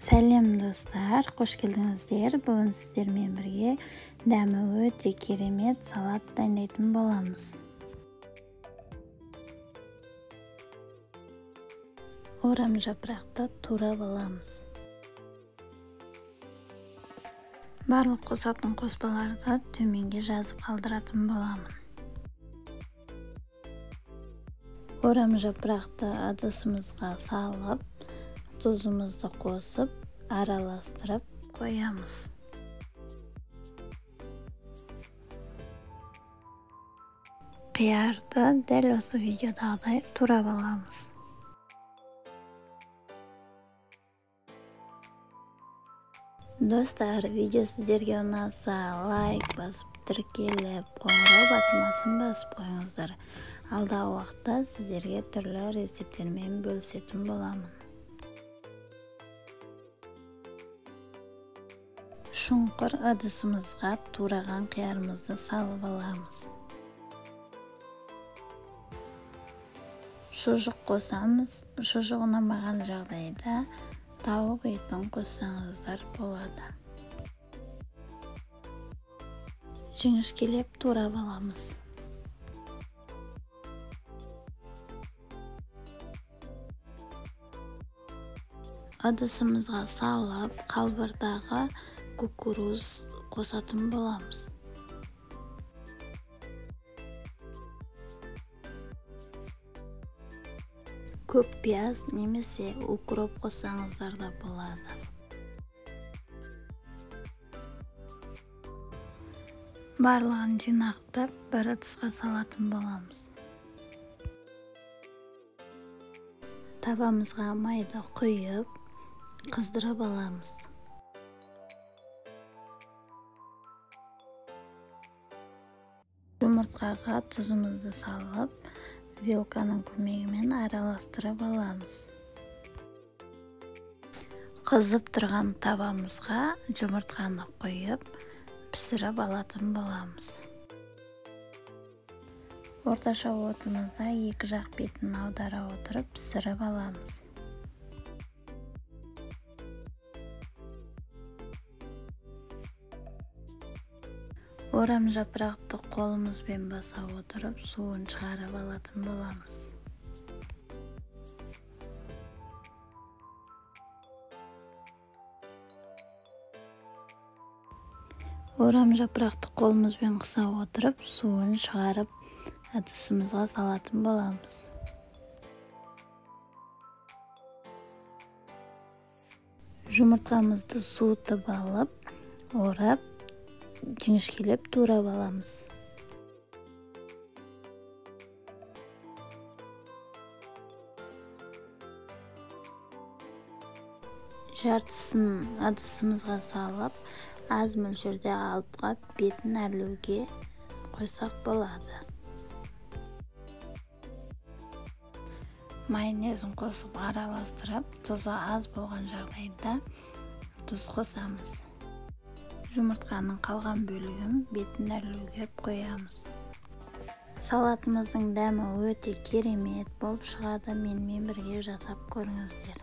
Сәлем достар, қош келдіңіздер. Бүгін сіздермен бірге дәмі өте керемет салат дайындайтын боламыз. Орам жапырақты турап аламыз. Барлық қосатын қоспаларды төменге жазып қалдыратын боламын. Орам жапырақты ыдысымызға салып, тұзымызды қосып, араластырып қоямыз. Қиярды дәл осы видеодағыдай турап аламыз. Достар, видео сіздерге ұнаса, лайк басып, тіркеліп, қоңырау батырмасын басып қойыңыздар. Алдағы уақытта сіздерге түрлі рецепттермен бөлісетін боламын. Шұңқыр ыдысымызға тураған қиярымызды салып аламыз. Шұжық қосамыз. Шұжық ұнамаған жағдайда тауық етін қоссаңыздар болады. Жіңішкелеп турап аламыз. Ыдысымызға салып, қалбырдағы кукуруз қосатын боламыз. Көп пияз немесе укроп қоссаңыздар да болады. Барлығын жинақтап, бір ыдысқа салатын боламыз. Табамызға майды құйып, қыздырып аламыз. Жұмыртқаға тұзымызды салып, вилканың көмегімен араластырып аламыз. Қызып тұрған табамызға жұмыртқаны құйып, пісіріп алатын боламыз. Орташа отымызда екі жақ бетін аудара отырып пісіріп аламыз. Орам жапырақты қолымызбен баса отырып, суын шығарып алатын боламыз. Орам жапырақты қолымызбен қыса отырып, суын шығарып, ыдысымызға салатын боламыз. Жұмыртқамызды суытып алып, орап, жіңішкелеп турап аламыз. Жартысын ыдысымызға салып, аз мөлшерде алыпқа бетін әрлеуге қойсақ болады. Майонезін қосып араластырып, тұзы аз болған жағдайда тұз қосамыз. Жұмыртқаның қалған бөлігін бетін әрлеуге қоямыз. Салатымыздың дәмі өте керемет болып шығады. Менімен бірге жасап көріңіздер.